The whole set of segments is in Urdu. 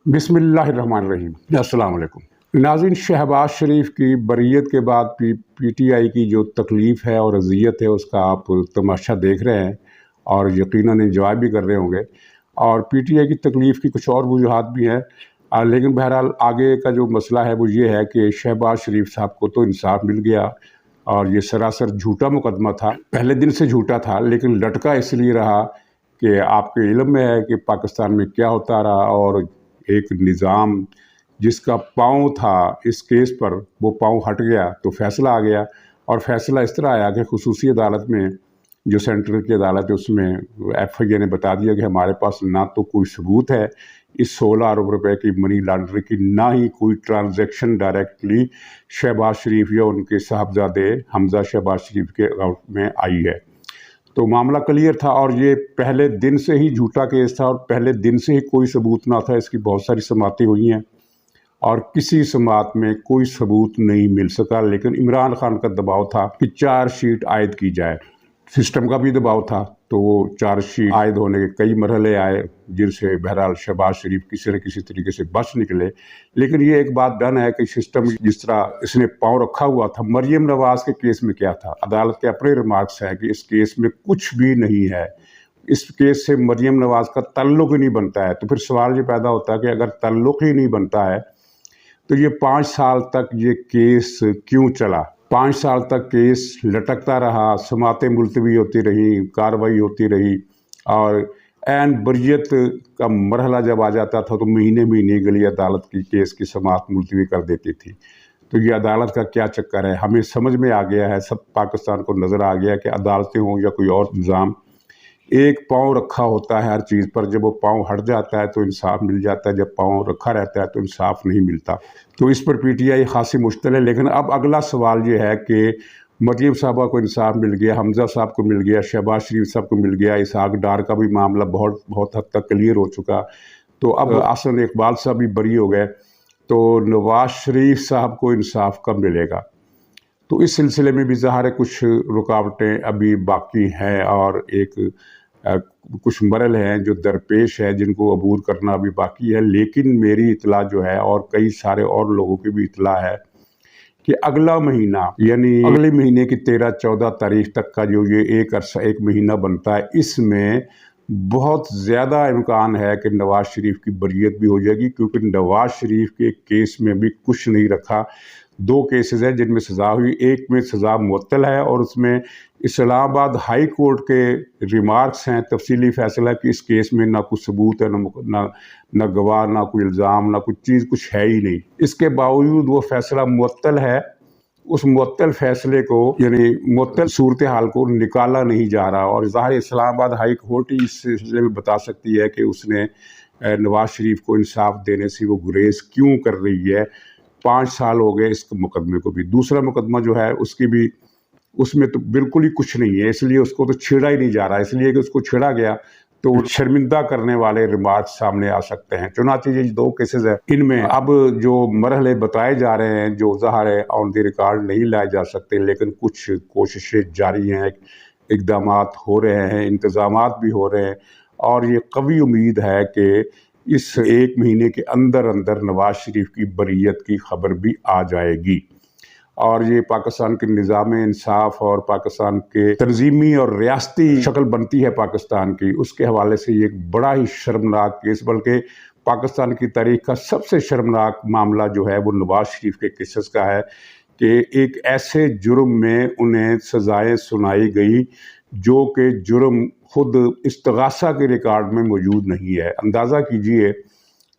بسم اللہ الرحمن الرحیم۔ السلام علیکم ناظرین، شہباز شریف کی بریت کے بعد پی ٹی آئی کی جو تکلیف ہے اور اذیت ہے اس کا آپ تماشا دیکھ رہے ہیں اور یقیناً انجوائے بھی کر رہے ہوں گے، اور پی ٹی آئی کی تکلیف کی کچھ اور وجوہات بھی ہیں، لیکن بہرحال آگے کا جو مسئلہ ہے وہ یہ ہے کہ شہباز شریف صاحب کو تو انصاف مل گیا، اور یہ سراسر جھوٹا مقدمہ تھا، پہلے دن سے جھوٹا تھا، لیکن لٹکا اس لیے رہا کہ آپ کے علم میں ہے کہ پاکستان میں کیا ہوتا رہا، اور ایک نظام جس کا پاؤں تھا اس کیس پر وہ پاؤں ہٹ گیا تو فیصلہ آ گیا، اور فیصلہ اس طرح آیا کہ خصوصی عدالت میں جو سینٹرل کی عدالت ہے اس میں ایف آئی اے نے بتا دیا کہ ہمارے پاس نہ تو کوئی ثبوت ہے اس 16 ارب روپے کی منی لانڈرنگ کی، نہ ہی کوئی ٹرانزیکشن ڈائریکٹلی شہباز شریف یا ان کے صاحبزادے حمزہ شہباز شریف کے اکاؤنٹ میں آئی ہے۔ تو معاملہ کلیئر تھا، اور یہ پہلے دن سے ہی جھوٹا کیس تھا، اور پہلے دن سے ہی کوئی ثبوت نہ تھا۔ اس کی بہت ساری سماعتیں ہوئی ہیں اور کسی سماعت میں کوئی ثبوت نہیں مل سکا، لیکن عمران خان کا دباؤ تھا کہ چارج شیٹ عائد کی جائے، سسٹم کا بھی دباؤ تھا، تو وہ چارج شیٹ عائد ہونے کے کئی مرحلے آئے جن سے بہرحال شہباز شریف کسی نہ کسی طریقے سے بچ نکلے۔ لیکن یہ ایک بات ڈن ہے کہ سسٹم جس طرح اس نے پاؤں رکھا ہوا تھا۔ مریم نواز کے کیس میں کیا تھا؟ عدالت کے اپنے ریمارکس ہے کہ اس کیس میں کچھ بھی نہیں ہے، اس کیس سے مریم نواز کا تعلق ہی نہیں بنتا ہے۔ تو پھر سوال یہ پیدا ہوتا ہے کہ اگر تعلق ہی نہیں بنتا ہے تو یہ 5 سال تک یہ کیس کیوں چلا؟ 5 سال تک کیس لٹکتا رہا، سماعتیں ملتوی ہوتی رہیں، کارروائی ہوتی رہی، اور عین بریت کا مرحلہ جب آ جاتا تھا تو مہینے کے لیے عدالت کی کیس کی سماعت ملتوی کر دیتی تھی۔ تو یہ عدالت کا کیا چکر ہے؟ ہمیں سمجھ میں آ گیا ہے، سب پاکستان کو نظر آ گیا کہ عدالتیں ہوں یا کوئی اور نظام، ایک پاؤں رکھا ہوتا ہے ہر چیز پر، جب وہ پاؤں ہٹ جاتا ہے تو انصاف مل جاتا ہے، جب پاؤں رکھا رہتا ہے تو انصاف نہیں ملتا۔ تو اس پر پی ٹی آئی خاصی مشتعل ہے۔ لیکن اب اگلا سوال یہ ہے کہ مریم صاحبہ کو انصاف مل گیا، حمزہ صاحب کو مل گیا، شہباز شریف صاحب کو مل گیا، اسحاق ڈار کا بھی معاملہ بہت حد تک کلیئر ہو چکا، تو اب احسن اقبال صاحب بھی بری ہو گئے، تو نواز شریف صاحب کو انصاف کب ملے گا؟ تو اس سلسلے میں بھی ظاہر ہے کچھ رکاوٹیں ابھی باقی ہیں، اور کچھ مرحل ہیں جو درپیش ہے جن کو عبور کرنا ابھی باقی ہے۔ لیکن میری اطلاع جو ہے، اور کئی سارے اور لوگوں کی بھی اطلاع ہے، کہ اگلا مہینہ یعنی اگلے مہینے کی 13-14 تاریخ تک کا جو یہ ایک مہینہ بنتا ہے، اس میں بہت زیادہ امکان ہے کہ نواز شریف کی بریت بھی ہو جائے گی، کیونکہ نواز شریف کے کیس میں بھی کچھ نہیں رکھا۔ 2 کیسز ہیں جن میں سزا ہوئی، ایک میں سزا معطل ہے، اور اس میں اسلام آباد ہائی کورٹ کے ریمارکس ہیں، تفصیلی فیصلہ کہ اس کیس میں نہ کوئی ثبوت ہے، نہ گواہ، نہ کوئی الزام، نہ کوئی چیز، کچھ ہے ہی نہیں۔ اس کے باوجود وہ فیصلہ معطل ہے، اس معطل فیصلے کو یعنی معطل صورتحال کو نکالا نہیں جا رہا، اور ظاہر اسلام آباد ہائی کورٹ ہی اس سلسلے میں بتا سکتی ہے کہ اس نے نواز شریف کو انصاف دینے سے وہ گریز کیوں کر رہی ہے۔ 5 سال ہو گئے اس مقدمے کو بھی۔ دوسرا مقدمہ جو ہے اس میں تو بالکل ہی کچھ نہیں ہے، اس لیے اس کو تو چھیڑا ہی نہیں جا رہا، اس لیے کہ اس کو چھیڑا گیا تو شرمندہ کرنے والے ریمارکس سامنے آ سکتے ہیں۔ چنانچہ یہ 2 کیسز ہیں، ان میں اب جو مرحلے بتائے جا رہے ہیں جو ظاہر ہے آن دی ریکارڈ نہیں لائے جا سکتے، لیکن کچھ کوششیں جاری ہیں، اقدامات ہو رہے ہیں، انتظامات بھی ہو رہے ہیں، اور یہ قوی امید ہے کہ اس 1 مہینے کے اندر نواز شریف کی بریت کی خبر بھی آ جائے گی، اور یہ پاکستان کے نظام انصاف اور پاکستان کے تنظیمی اور ریاستی شکل بنتی ہے پاکستان کی، اس کے حوالے سے یہ ایک بڑا ہی شرمناک کیس، بلکہ پاکستان کی تاریخ کا سب سے شرمناک معاملہ جو ہے وہ نواز شریف کے کیسز کا ہے، کہ ایک ایسے جرم میں انہیں سزائیں سنائی گئی جو کہ جرم خود استغاثہ کے ریکارڈ میں موجود نہیں ہے۔ اندازہ کیجئے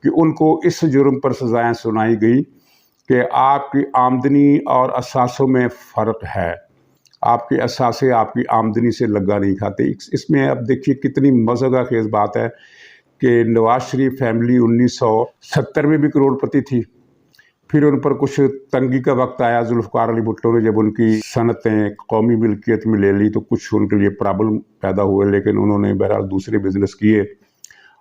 کہ ان کو اس جرم پر سزائیں سنائی گئی کہ آپ کی آمدنی اور اثاثوں میں فرق ہے، آپ کے اثاثے آپ کی آمدنی سے لگا نہیں کھاتے۔ اس میں اب دیکھیے کتنی مضحکہ خیز بات ہے کہ نواز شریف فیملی 1970 میں بھی کروڑ پتی تھی، پھر ان پر کچھ تنگی کا وقت آیا، ذوالفقار علی بھٹو نے جب ان کی صنعتیں قومی ملکیت میں لے لی تو کچھ ان کے لیے پرابلم پیدا ہوئے، لیکن انہوں نے بہرحال دوسرے بزنس کیے،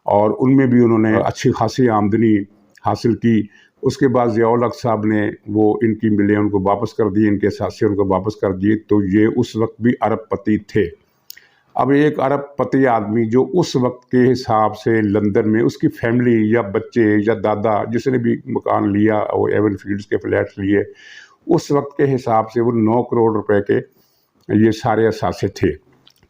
اور ان میں بھی انہوں نے اچھی خاصی آمدنی حاصل کی۔ اس کے بعد ضیاء الحق صاحب نے وہ ان کی ملیں ان کو واپس کر دی، ان کے اثاثے ان کو واپس کر دیے، تو یہ اس وقت بھی ارب پتی تھے۔ اب ایک ارب پتی آدمی جو اس وقت کے حساب سے لندن میں اس کی فیملی یا بچے یا دادا جس نے بھی مکان لیا اور ایون فیلڈز کے فلیٹس لیے، اس وقت کے حساب سے وہ 9 کروڑ روپے کے یہ سارے اثاثے تھے۔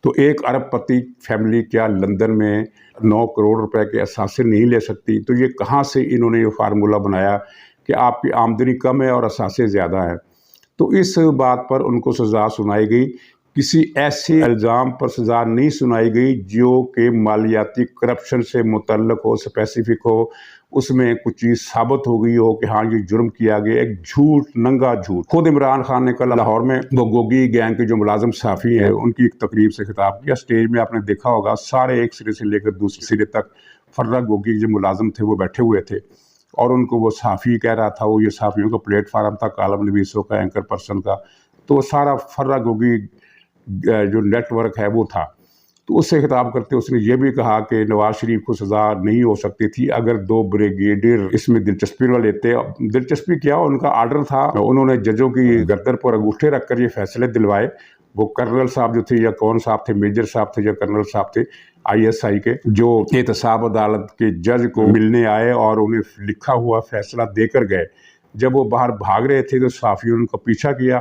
تو ایک ارب پتی فیملی کیا لندن میں 9 کروڑ روپے کے اثاثے نہیں لے سکتی؟ تو یہ کہاں سے انہوں نے یہ فارمولہ بنایا کہ آپ کی آمدنی کم ہے اور اثاثے زیادہ ہیں؟ تو اس بات پر ان کو سزا سنائی گئی، کسی ایسے الزام پر سزا نہیں سنائی گئی جو کہ مالیاتی کرپشن سے متعلق ہو، اسپیسیفک ہو، اس میں کچھ چیز ثابت ہو گئی ہو کہ ہاں یہ جرم کیا گیا، ایک جھوٹ، ننگا جھوٹ۔ خود عمران خان نے کل لاہور میں وہ گوگی گینگ کے جو ملازم صحافی ہیں ان کی ایک تقریب سے خطاب کیا، سٹیج میں آپ نے دیکھا ہوگا سارے ایک سرے سے لے کر دوسرے سرے تک فرہ گوگی کے جو ملازم تھے وہ بیٹھے ہوئے تھے، اور ان کو وہ صحافی کہہ رہا تھا، وہ یہ صحافیوں کا پلیٹ فارم تھا، کالم نویسوں کا، اینکر پرسن کا، تو وہ سارا فرہ گوگی جو نیٹ ورک ہے وہ تھا۔ تو اس سے خطاب کرتے اس نے یہ بھی کہا کہ نواز شریف کو سزا نہیں ہو سکتی تھی اگر 2 بریگیڈیئر اس میں دلچسپی نہ لیتے۔ دلچسپی کیا، ان کا آرڈر تھا، انہوں نے ججوں کی گردن پر انگوٹھے رکھ کر یہ فیصلے دلوائے۔ وہ کرنل صاحب جو تھے یا کون صاحب تھے، میجر صاحب تھے یا کرنل صاحب تھے ISI کے، جو احتساب عدالت کے جج کو ملنے آئے اور انہیں لکھا ہوا فیصلہ دے کر گئے۔ جب وہ باہر بھاگ رہے تھے تو صحافیوں نے ان کا پیچھا کیا،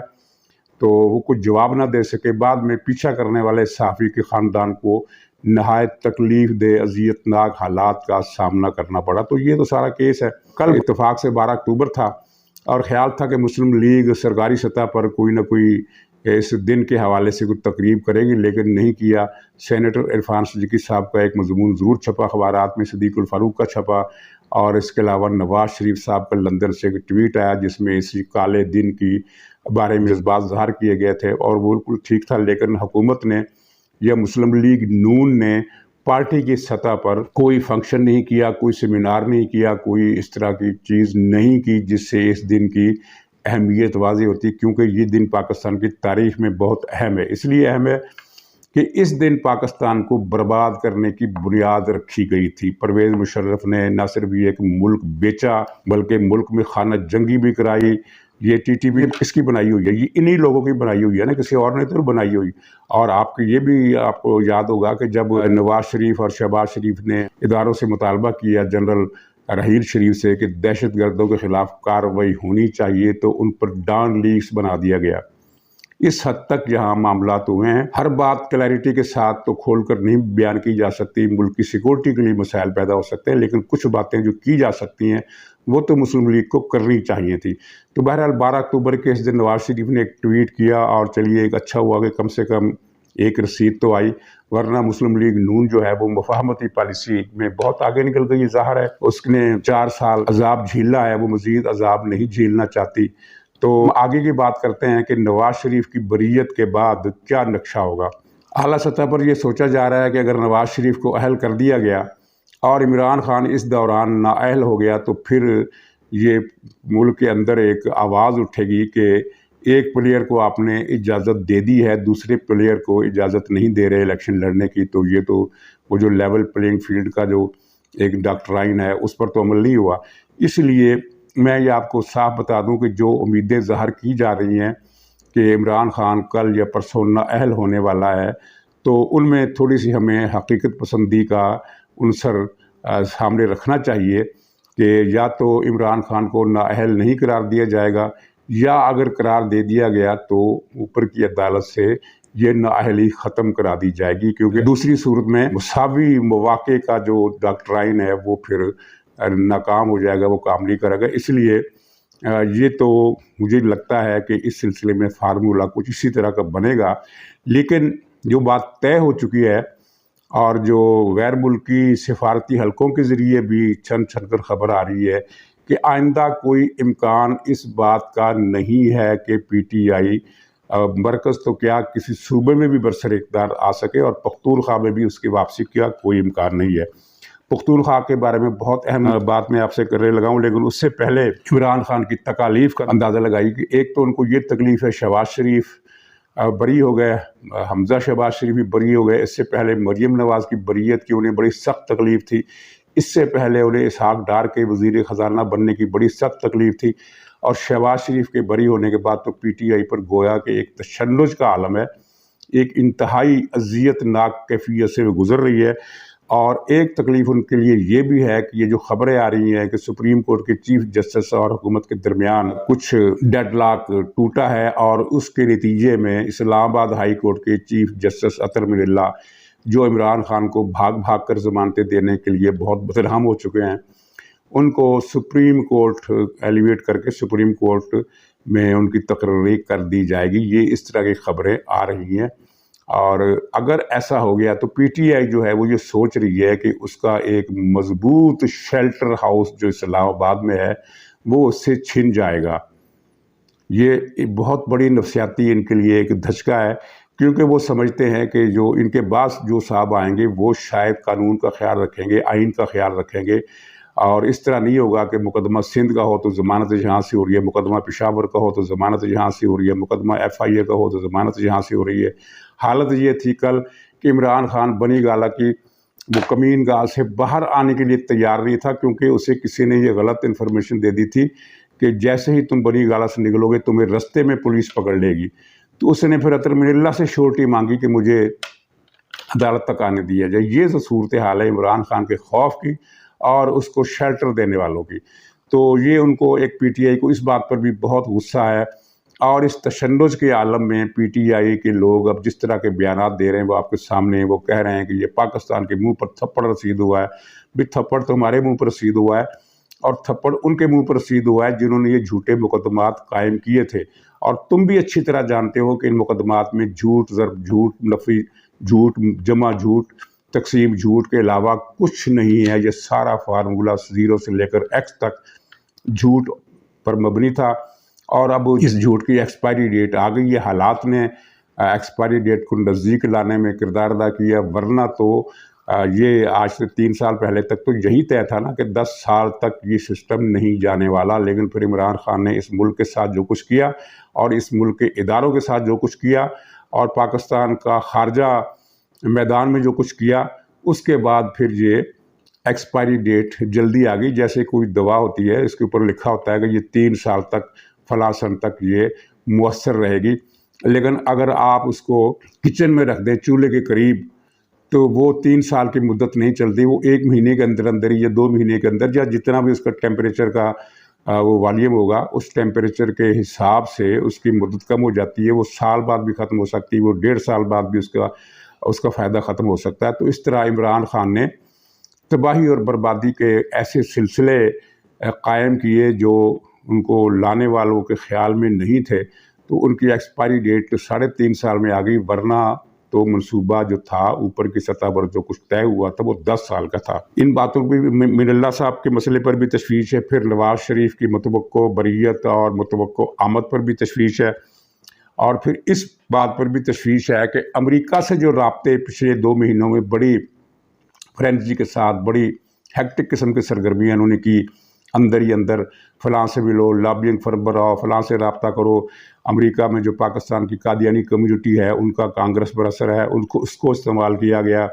تو وہ کچھ جواب نہ دے سکے۔ بعد میں پیچھا کرنے والے صحافی کے خاندان کو نہایت تکلیف دہ اذیت ناک حالات کا سامنا کرنا پڑا۔ تو یہ تو سارا کیس ہے۔ کل اتفاق سے 12 اکتوبر تھا اور خیال تھا کہ مسلم لیگ سرکاری سطح پر کوئی نہ کوئی اس دن کے حوالے سے کوئی تقریب کرے گی، لیکن نہیں کیا۔ سینیٹر عرفان صدیقی صاحب کا ایک مضمون ضرور چھپا اخبارات میں، صدیق الفاروق کا چھپا، اور اس کے علاوہ نواز شریف صاحب کا لندن سے ایک ٹویٹ آیا جس میں اسی کالے دن کی بارے میں جذبات ظاہر کیے گئے تھے، اور وہ بالکل ٹھیک تھا۔ لیکن حکومت نے یا مسلم لیگ نون نے پارٹی کی سطح پر کوئی فنکشن نہیں کیا، کوئی سیمینار نہیں کیا، کوئی اس طرح کی چیز نہیں کی جس سے اس دن کی اہمیت واضح ہوتی، کیونکہ یہ دن پاکستان کی تاریخ میں بہت اہم ہے۔ اس لیے اہم ہے کہ اس دن پاکستان کو برباد کرنے کی بنیاد رکھی گئی تھی۔ پرویز مشرف نے نہ صرف یہ ایک ملک بیچا بلکہ ملک میں خانہ جنگی بھی کرائی۔ یہ TTP کس کی بنائی ہوئی ہے؟ یہ انہی لوگوں کی بنائی ہوئی ہے نا، کسی اور نے تو بنائی ہوئی۔ اور آپ کو یہ بھی آپ کو یاد ہوگا کہ جب نواز شریف اور شہباز شریف نے اداروں سے مطالبہ کیا جنرل رحیل شریف سے کہ دہشت گردوں کے خلاف کارروائی ہونی چاہیے، تو ان پر ڈان لیگز بنا دیا گیا۔ اس حد تک یہاں معاملات ہوئے ہیں۔ ہر بات کلیئرٹی کے ساتھ تو کھول کر نہیں بیان کی جا سکتی، ملک کی سیکورٹی کے لیے مسائل پیدا ہو سکتے ہیں، لیکن کچھ باتیں جو کی جا سکتی ہیں وہ تو مسلم لیگ کو کرنی چاہیے تھی۔ تو بہرحال 12 اکتوبر کے اس دن نواز شریف نے ایک ٹویٹ کیا، اور چلیے ایک اچھا ہوا کہ کم سے کم ایک رسید تو آئی، ورنہ مسلم لیگ نون جو ہے وہ مفاہمتی پالیسی میں بہت آگے نکل گئی۔ ظاہر ہے اس نے 4 سال عذاب جھیلا ہے، وہ مزید عذاب نہیں جھیلنا چاہتی۔ تو آگے کی بات کرتے ہیں کہ نواز شریف کی بریت کے بعد کیا نقشہ ہوگا۔ اعلیٰ سطح پر یہ سوچا جا رہا ہے کہ اگر نواز شریف کو اہل کر دیا گیا اور عمران خان اس دوران نااہل ہو گیا، تو پھر یہ ملک کے اندر ایک آواز اٹھے گی کہ ایک پلیئر کو آپ نے اجازت دے دی ہے، دوسرے پلیئر کو اجازت نہیں دے رہے الیکشن لڑنے کی۔ تو یہ تو وہ جو لیول پلینگ فیلڈ کا جو ایک ڈاکٹرائن ہے اس پر تو عمل نہیں ہوا۔ اس لیے میں یہ آپ کو صاف بتا دوں کہ جو امیدیں ظاہر کی جا رہی ہیں کہ عمران خان کل یا پرسوں نااہل ہونے والا ہے، تو ان میں تھوڑی سی ہمیں حقیقت پسندی کا عنصر سامنے رکھنا چاہیے کہ یا تو عمران خان کو نااہل نہیں قرار دیا جائے گا، یا اگر قرار دے دیا گیا تو اوپر کی عدالت سے یہ نااہلی ختم کرا دی جائے گی، کیونکہ دوسری صورت میں مساوی مواقع کا جو ڈاکٹرائن ہے وہ پھر ناکام ہو جائے گا، وہ کام نہیں کرے گا۔ اس لیے یہ تو مجھے لگتا ہے کہ اس سلسلے میں فارمولہ کچھ اسی طرح کا بنے گا۔ لیکن جو بات طے ہو چکی ہے اور جو غیر ملکی سفارتی حلقوں کے ذریعے بھی چھن چھن کر خبر آ رہی ہے کہ آئندہ کوئی امکان اس بات کا نہیں ہے کہ PTI مرکز تو کیا کسی صوبے میں بھی برسر اقتدار آ سکے، اور پختونخوا میں بھی اس کی واپسی کا کوئی امکان نہیں ہے۔ پختونخوا کے بارے میں بہت اہم بات میں آپ سے کرنے لگا ہوں، لیکن اس سے پہلے عمران خان کی تکالیف کا اندازہ لگائی کہ ایک تو ان کو یہ تکلیف ہے شہباز شریف بری ہو گئے، حمزہ شہباز شریف بھی بری ہو گئے، اس سے پہلے مریم نواز کی بریت کی انہیں بڑی سخت تکلیف تھی، اس سے پہلے انہیں اسحاق ڈار کے وزیر خزانہ بننے کی بڑی سخت تکلیف تھی، اور شہباز شریف کے بری ہونے کے بعد تو PTI پر گویا کہ ایک تشنج کا عالم ہے۔ ایک انتہائی اذیت ناک کیفیت سے وہ گزر رہی ہے۔ اور ایک تکلیف ان کے لیے یہ بھی ہے کہ یہ جو خبریں آ رہی ہیں کہ سپریم کورٹ کے چیف جسٹس اور حکومت کے درمیان کچھ ڈیڈ لاک ٹوٹا ہے، اور اس کے نتیجے میں اسلام آباد ہائی کورٹ کے چیف جسٹس اطہر من اللہ، جو عمران خان کو بھاگ بھاگ کر ضمانتیں دینے کے لیے بہت بدنام ہو چکے ہیں، ان کو سپریم کورٹ ایلیویٹ کر کے سپریم کورٹ میں ان کی تقرری کر دی جائے گی۔ یہ اس طرح کی خبریں آ رہی ہیں، اور اگر ایسا ہو گیا تو پی ٹی آئی جو ہے وہ یہ سوچ رہی ہے کہ اس کا ایک مضبوط شیلٹر ہاؤس جو اسلام آباد میں ہے وہ اس سے چھن جائے گا۔ یہ بہت بڑی نفسیاتی ان کے لیے ایک دھچکا ہے، کیونکہ وہ سمجھتے ہیں کہ جو ان کے بعد جو صاحب آئیں گے وہ شاید قانون کا خیال رکھیں گے، آئین کا خیال رکھیں گے، اور اس طرح نہیں ہوگا کہ مقدمہ سندھ کا ہو تو ضمانت جہاں سے ہو رہی ہے، مقدمہ پشاور کا ہو تو ضمانت جہاں سے ہو رہی ہے، مقدمہ ایف آئی اے کا ہو تو ضمانت جہاں سے ہو رہی ہے۔ حالت یہ تھی کل کہ عمران خان بنی گالہ کی وہ کمین گال سے باہر آنے کے لیے تیار نہیں تھا، کیونکہ اسے کسی نے یہ غلط انفارمیشن دے دی تھی کہ جیسے ہی تم بنی گالہ سے نکلو گے تمہیں رستے میں پولیس پکڑ لے گی۔ تو اس نے پھر اطہر من اللہ سے شورٹی مانگی کہ مجھے عدالت تک آنے دیا جائے۔ یہ صورتحال ہے عمران خان کے خوف کی اور اس کو شیلٹر دینے والوں کی۔ تو یہ ان کو ایک پی ٹی آئی کو اس بات پر بھی بہت غصہ ہے، اور اس تشنج کے عالم میں پی ٹی آئی کے لوگ اب جس طرح کے بیانات دے رہے ہیں وہ آپ کے سامنے، وہ کہہ رہے ہیں کہ یہ پاکستان کے منہ پر تھپڑ رسید ہوا ہے۔ بھی تھپڑ تو ہمارے منہ پر رسید ہوا ہے، اور تھپڑ ان کے منہ پر رسید ہوا ہے جنہوں نے یہ جھوٹے مقدمات قائم کیے تھے، اور تم بھی اچھی طرح جانتے ہو کہ ان مقدمات میں جھوٹ، ضرب جھوٹ، نفی جھوٹ، جمع جھوٹ، تقسیم جھوٹ کے علاوہ کچھ نہیں ہے۔ یہ سارا فارمولہ 0 سے لے کر X تک جھوٹ پر مبنی تھا، اور اب اس جھوٹ کی ایکسپائری ڈیٹ آ گئی ہے۔ حالات نے ایکسپائری ڈیٹ کو نزدیک لانے میں کردار ادا کیا، ورنہ تو یہ آج سے 3 سال پہلے تک تو یہی طے تھا نا کہ 10 سال تک یہ سسٹم نہیں جانے والا۔ لیکن پھر عمران خان نے اس ملک کے ساتھ جو کچھ کیا، اور اس ملک کے اداروں کے ساتھ جو کچھ کیا، اور پاکستان کا خارجہ میدان میں جو کچھ کیا، اس کے بعد پھر یہ ایکسپائری ڈیٹ جلدی آ گئی۔ جیسے کوئی دوا ہوتی ہے، اس کے اوپر لکھا ہوتا ہے کہ یہ 3 سال تک فلاں سن تک یہ مؤثر رہے گی، لیکن اگر آپ اس کو کچن میں رکھ دیں چولہے کے قریب تو وہ 3 سال کی مدت نہیں چلتی، وہ 1 مہینے کے اندر اندر یا 2 مہینے کے اندر، یا جتنا بھی اس کا ٹیمپریچر کا وہ والیوم ہوگا، اس ٹیمپریچر کے حساب سے اس کی مدت کم ہو جاتی ہے۔ وہ سال بعد بھی ختم ہو سکتی ہے، وہ 1.5 سال بعد بھی اس کا فائدہ ختم ہو سکتا ہے۔ تو اس طرح عمران خان نے تباہی اور بربادی کے ایسے سلسلے قائم کیے جو ان کو لانے والوں کے خیال میں نہیں تھے۔ تو ان کی ایکسپائری ڈیٹ 3.5 سال میں آ گئی، ورنہ تو منصوبہ جو تھا اوپر کی سطح پر جو کچھ طے ہوا تھا وہ 10 سال کا تھا۔ ان باتوں پہ بھی من اللہ صاحب کے مسئلے پر بھی تشویش ہے، پھر نواز شریف کی متوقع بریت اور متوقع آمد پر بھی تشویش ہے، اور پھر اس بات پر بھی تشویش ہے کہ امریکہ سے جو رابطے پچھلے 2 مہینوں میں بڑی فرینچی کے ساتھ بڑی ہیکٹک قسم کی سرگرمیاں انہوں نے کی، اندر ہی اندر فلاں سے ملو، لابینگ فرم بناؤ، فلاں سے رابطہ کرو۔ امریکہ میں جو پاکستان کی قادیانی کمیونٹی ہے ان کا کانگریس پر اثر ہے، اس کو استعمال کیا گیا،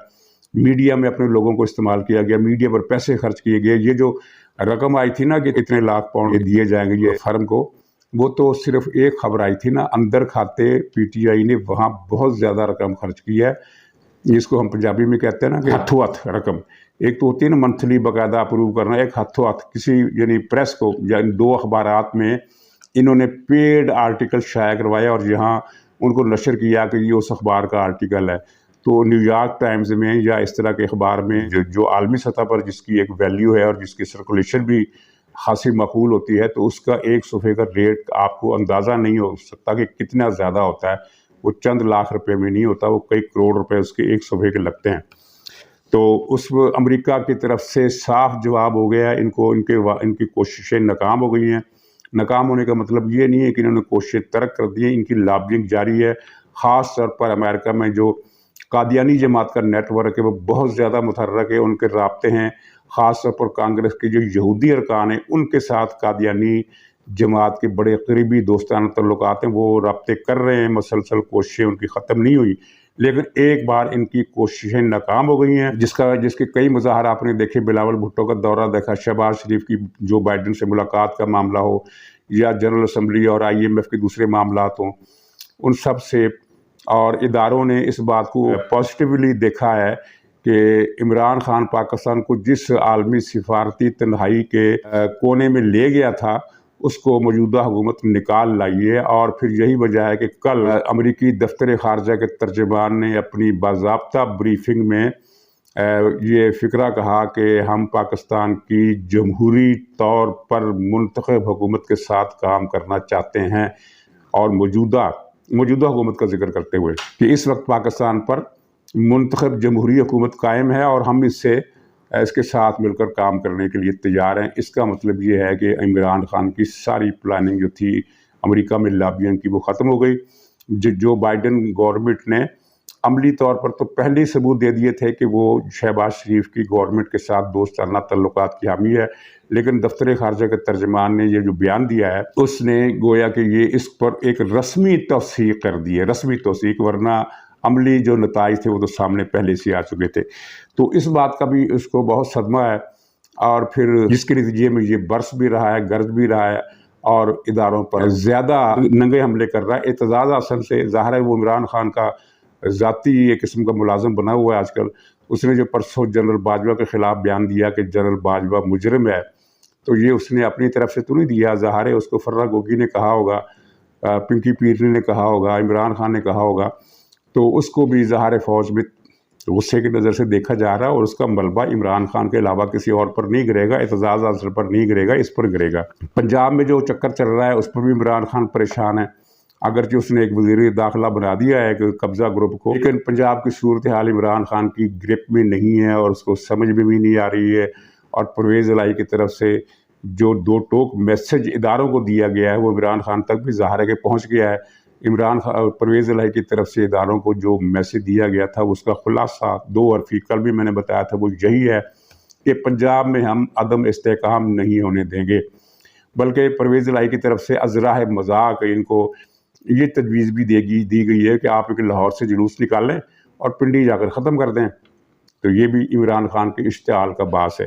میڈیا میں اپنے لوگوں کو استعمال کیا گیا، میڈیا پر پیسے خرچ کیے گئے۔ یہ جو رقم آئی تھی نا کہ اتنے لاکھ پاؤنڈ دیے جائیں گے یہ فرم کو، وہ تو صرف ایک خبر آئی تھی نا، اندر کھاتے پی ٹی آئی نے وہاں بہت زیادہ رقم خرچ کی ہے، جس کو ہم پنجابی میں کہتے ہیں نا کہ ہاتھوں ہاتھ رقم۔ ایک تو ہوتی ہے نا منتھلی باقاعدہ اپروو کرنا، ایک ہاتھوں ہاتھ کسی یعنی پریس کو یا 2 اخبارات میں انہوں نے پیڈ آرٹیکل شائع کروایا، اور یہاں ان کو نشر کیا کہ یہ اس اخبار کا آرٹیکل ہے۔ تو نیو یارک ٹائمز میں یا اس طرح کے اخبار میں جو عالمی سطح پر جس کی ایک ویلیو ہے اور جس کی سرکولیشن بھی خاصی معقول ہوتی ہے، تو اس کا ایک صفحے کا ریٹ آپ کو اندازہ نہیں ہو سکتا کہ کتنا زیادہ ہوتا ہے۔ وہ چند لاکھ روپے میں نہیں ہوتا، وہ کئی کروڑ روپے اس کے ایک صفحے کے لگتے ہیں۔ تو اس امریکہ کی طرف سے صاف جواب ہو گیا ہے، ان کی کوششیں ناکام ہو گئی ہیں۔ ناکام ہونے کا مطلب یہ نہیں ہے کہ انہوں نے کوششیں ترک کر دی ہیں، ان کی لابنگ جاری ہے۔ خاص طور پر امریکہ میں جو قادیانی جماعت کا نیٹ ورک ہے وہ بہت زیادہ متحرک ہے، ان کے رابطے ہیں۔ خاص طور پر کانگریس کے جو یہودی ارکان ہیں ان کے ساتھ قادیانی جماعت کے بڑے قریبی دوستانہ تعلقات ہیں، وہ رابطے کر رہے ہیں، مسلسل کوششیں ان کی ختم نہیں ہوئی۔ لیکن ایک بار ان کی کوششیں ناکام ہو گئی ہیں، جس کے کئی مظاہر آپ نے دیکھے، بلاول بھٹو کا دورہ دیکھا، شہباز شریف کی جو بائیڈن سے ملاقات کا معاملہ ہو، یا جنرل اسمبلی اور IMF کے دوسرے معاملات ہوں، ان سب سے اور اداروں نے اس بات کو پازیٹیولی دیکھا ہے کہ عمران خان پاکستان کو جس عالمی سفارتی تنہائی کے کونے میں لے گیا تھا اس کو موجودہ حکومت نکال لائی ہے، اور پھر یہی وجہ ہے کہ کل امریکی دفتر خارجہ کے ترجمان نے اپنی باضابطہ بریفنگ میں یہ فکرہ کہا کہ ہم پاکستان کی جمہوری طور پر منتخب حکومت کے ساتھ کام کرنا چاہتے ہیں، اور موجودہ حکومت کا ذکر کرتے ہوئے کہ اس وقت پاکستان پر منتخب جمہوری حکومت قائم ہے اور ہم اس کے ساتھ مل کر کام کرنے کے لیے تیار ہیں۔ اس کا مطلب یہ ہے کہ عمران خان کی ساری پلاننگ جو تھی امریکہ میں لابیوں کی وہ ختم ہو گئی۔ جو بائیڈن گورنمنٹ نے عملی طور پر تو پہلے ہی ثبوت دے دیے تھے کہ وہ شہباز شریف کی گورنمنٹ کے ساتھ دوستانہ تعلقات کی حامی ہے، لیکن دفتر خارجہ کے ترجمان نے یہ جو بیان دیا ہے اس نے گویا کہ یہ اس پر ایک رسمی توثیق کر دی ہے، رسمی توثیق، ورنہ عملی جو نتائج تھے وہ تو سامنے پہلے سے آ چکے تھے۔ تو اس بات کا بھی اس کو بہت صدمہ ہے، اور پھر جس کے نتیجے میں یہ برس بھی رہا ہے، گرج بھی رہا ہے، اور اداروں پر زیادہ ننگے حملے کر رہا ہے۔ اعتزاز احسن سے ظاہر ہے وہ عمران خان کا ذاتی ایک قسم کا ملازم بنا ہوا ہے آج کل۔ اس نے جو پرسوں جنرل باجوہ کے خلاف بیان دیا کہ جنرل باجوہ مجرم ہے، تو یہ اس نے اپنی طرف سے تو نہیں دیا، ظاہر ہے اس کو فرہ گوگی نے کہا ہوگا، پنکی پیرنی نے کہا ہوگا، عمران خان نے کہا ہوگا، تو اس کو بھی ظاہر فوج میں غصے کی نظر سے دیکھا جا رہا ہے، اور اس کا ملبہ عمران خان کے علاوہ کسی اور پر نہیں گرے گا، اعتزاز احسن پر نہیں گرے گا، اس پر گرے گا۔ پنجاب میں جو چکر چل رہا ہے اس پر بھی عمران خان پریشان ہے، اگرچہ اس نے ایک وزیر داخلہ بنا دیا ہے کہ قبضہ گروپ کو، لیکن پنجاب کی صورتحال عمران خان کی گرپ میں نہیں ہے اور اس کو سمجھ میں بھی نہیں آ رہی ہے، اور پرویز الہی کی طرف سے جو دو ٹوک میسج اداروں کو دیا گیا ہے وہ عمران خان تک بھی ظاہر ہے کہ پہنچ گیا ہے۔ پرویز الہی کی طرف سے اداروں کو جو میسج دیا گیا تھا اس کا خلاصہ 2 حرفی کل بھی میں نے بتایا تھا، وہ یہی ہے کہ پنجاب میں ہم عدم استحکام نہیں ہونے دیں گے، بلکہ پرویز الہی کی طرف سے ازراہ مذاق ان کو یہ تجویز بھی دی گئی ہے کہ آپ ایک لاہور سے جلوس نکال لیں اور پنڈی جا کر ختم کر دیں۔ تو یہ بھی عمران خان کے اشتعال کا باعث ہے۔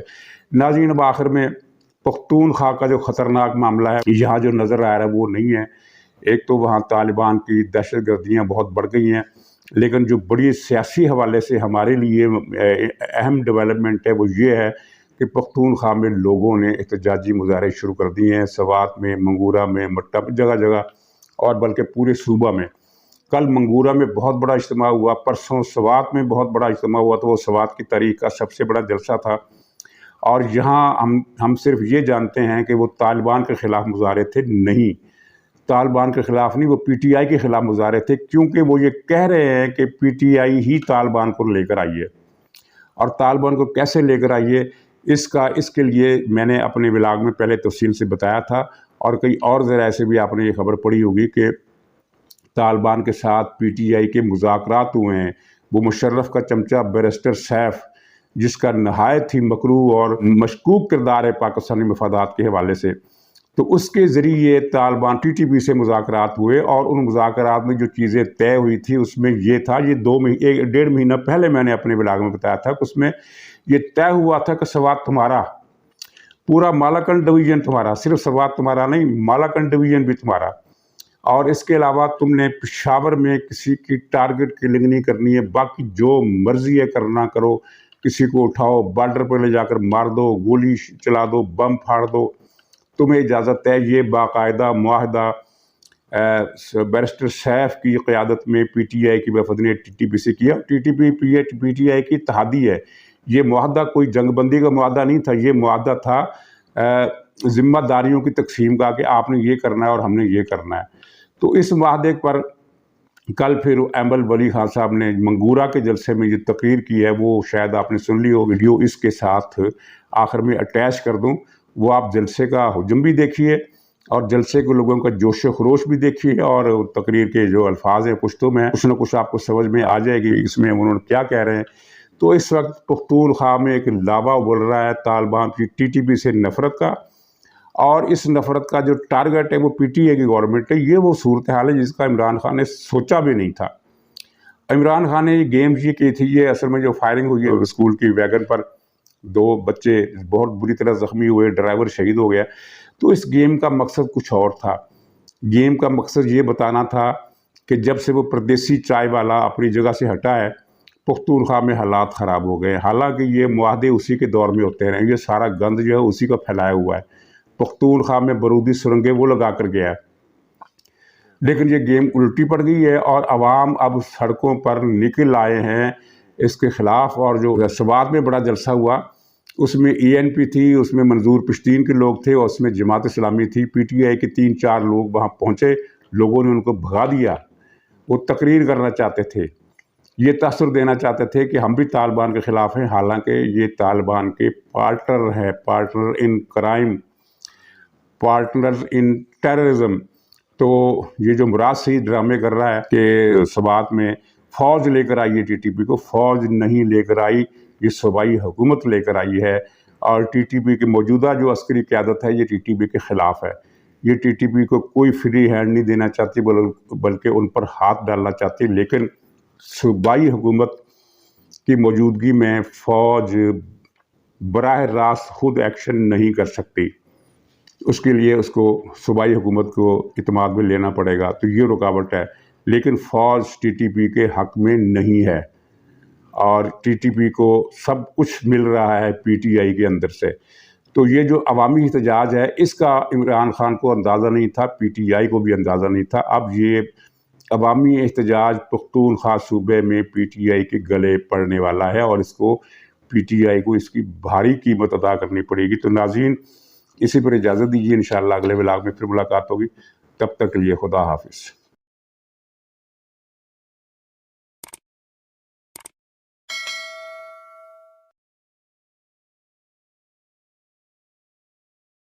ناظرین، اب آخر میں پختونخوا کا جو خطرناک معاملہ ہے یہاں جو نظر آ رہا ہے وہ نہیں ہے۔ ایک تو وہاں طالبان کی دہشت گردیاں بہت بڑھ گئی ہیں، لیکن جو بڑی سیاسی حوالے سے ہمارے لیے اہم ڈیولپمنٹ ہے وہ یہ ہے کہ پختونخوا میں لوگوں نے احتجاجی مظاہرے شروع کر دیے ہیں، سوات میں، منگورہ میں، مٹہ میں، جگہ جگہ، اور بلکہ پورے صوبہ میں۔ کل منگورہ میں بہت بڑا اجتماع ہوا، پرسوں سوات میں بہت بڑا اجتماع ہوا، تو وہ سوات کی تاریخ کا سب سے بڑا جلسہ تھا، اور یہاں ہم صرف یہ جانتے ہیں کہ وہ طالبان کے خلاف مظاہرے تھے، نہیں، طالبان کے خلاف نہیں، وہ پی ٹی آئی کے خلاف مظاہرے تھے، کیونکہ وہ یہ کہہ رہے ہیں کہ پی ٹی آئی ہی طالبان کو لے کر آئی ہے، اور طالبان کو کیسے لے کر آئی ہے اس کے لیے میں نے اپنے ولاگ میں پہلے تفصیل سے بتایا تھا، اور کئی اور ذرائع سے بھی آپ نے یہ خبر پڑھی ہوگی کہ طالبان کے ساتھ پی ٹی آئی کے مذاکرات ہوئے ہیں۔ وہ مشرف کا چمچہ بیرسٹر سیف، جس کا نہایت ہی مکروہ اور مشکوک کردار ہے پاکستانی مفادات کے حوالے سے، تو اس کے ذریعے طالبان ٹی ٹی پی سے مذاکرات ہوئے، اور ان مذاکرات میں جو چیزیں طے ہوئی تھی اس میں یہ تھا، یہ 1.5 مہینہ پہلے میں نے اپنے ولاگ میں بتایا تھا کہ اس میں یہ طے ہوا تھا کہ سوات تمہارا، پورا مالاکنڈ ڈویژن تمہارا، صرف سوات تمہارا نہیں، مالاکنڈ ڈویژن بھی تمہارا، اور اس کے علاوہ تم نے پشاور میں کسی کی ٹارگٹ کلنگ نہیں کرنی ہے، باقی جو مرضی ہے کرنا کرو، کسی کو اٹھاؤ، بارڈر پر لے جا کر مار دو، گولی چلا دو، بم پھاڑ دو، تمہیں اجازت ہے۔ یہ باقاعدہ معاہدہ بیرسٹر سیف کی قیادت میں پی ٹی آئی کی وفد نے ٹی ٹی پی سے کیا۔ T T P P T I کی اتحادی ہے، یہ معاہدہ کوئی جنگ بندی کا معاہدہ نہیں تھا، یہ معاہدہ تھا ذمہ داریوں کی تقسیم کا کہ آپ نے یہ کرنا ہے اور ہم نے یہ کرنا ہے۔ تو اس معاہدے پر کل پھر ایمل ولی خان صاحب نے منگورہ کے جلسے میں یہ تقریر کی ہے، وہ شاید آپ نے سن لی ہو، ویڈیو اس کے ساتھ آخر میں اٹیچ کر دوں، وہ آپ جلسے کا حجم بھی دیکھیے اور جلسے کے لوگوں کا جوش و خروش بھی دیکھیے، اور تقریر کے جو الفاظ ہیں پشتوں میں کچھ نہ کچھ آپ کو سمجھ میں آ جائے گی اس میں انہوں نے کیا کہہ رہے ہیں۔ تو اس وقت پختونخوا میں ایک لابا ابل رہا ہے طالبان کی ٹی ٹی پی سے نفرت کا، اور اس نفرت کا جو ٹارگٹ ہے وہ پی ٹی آئی کی گورنمنٹ ہے۔ یہ وہ صورتحال ہے جس کا عمران خان نے سوچا بھی نہیں تھا۔ عمران خان نے یہ گیم یہ کی تھی، یہ اصل میں جو فائرنگ ہوئی ہے اسکول کی ویگن پر، 2 بچے بہت بری طرح زخمی ہوئے، ڈرائیور شہید ہو گیا، تو اس گیم کا مقصد کچھ اور تھا۔ گیم کا مقصد یہ بتانا تھا کہ جب سے وہ پردیسی چائے والا اپنی جگہ سے ہٹا ہے پختونخوا میں حالات خراب ہو گئے. حالانکہ یہ معاہدے اسی کے دور میں ہوتے رہے, یہ سارا گند جو ہے اسی کا پھیلایا ہوا ہے. پختونخوا میں بارودی سرنگیں وہ لگا کر گیا ہے, لیکن یہ گیم الٹی پڑ گئی ہے اور عوام اب سڑکوں پر نکل آئے ہیں اس کے خلاف. اور جو سوات میں بڑا جلسہ ہوا اس میں ENP تھی, اس میں منظور پشتین کے لوگ تھے, اور اس میں جماعت اسلامی تھی. PTI کے 3-4 لوگ وہاں پہنچے, لوگوں نے ان کو بھگا دیا. وہ تقریر کرنا چاہتے تھے, یہ تاثر دینا چاہتے تھے کہ ہم بھی طالبان کے خلاف ہیں, حالانکہ یہ طالبان کے پارٹنر ہیں, partner in crime, partner in terrorism. تو یہ جو مراد سے ڈرامے کر رہا ہے کہ سوات میں فوج لے کر آئی ہے TTP کو, فوج نہیں لے کر آئی, یہ صوبائی حکومت لے کر آئی ہے. اور TTP کی موجودہ جو عسکری قیادت ہے یہ TTP کے خلاف ہے. یہ TTP کو کوئی فری ہینڈ نہیں دینا چاہتی بلکہ ان پر ہاتھ ڈالنا چاہتی. لیکن صوبائی حکومت کی موجودگی میں فوج براہ راست خود ایکشن نہیں کر سکتی, اس کے لیے اس کو صوبائی حکومت کو اعتماد میں لینا پڑے گا. تو یہ رکاوٹ ہے, لیکن فوج TTP کے حق میں نہیں ہے, اور TTP کو سب کچھ مل رہا ہے PTI کے اندر سے. تو یہ جو عوامی احتجاج ہے اس کا عمران خان کو اندازہ نہیں تھا, PTI کو بھی اندازہ نہیں تھا. اب یہ عوامی احتجاج پختونخوا صوبے میں PTI کے گلے پڑنے والا ہے, اور اس کو PTI کو اس کی بھاری قیمت ادا کرنی پڑے گی. تو ناظرین اسی پر اجازت دیجیے, انشاءاللہ اگلے ولاگ میں پھر ملاقات ہوگی. تب تک کے لیے خدا حافظ.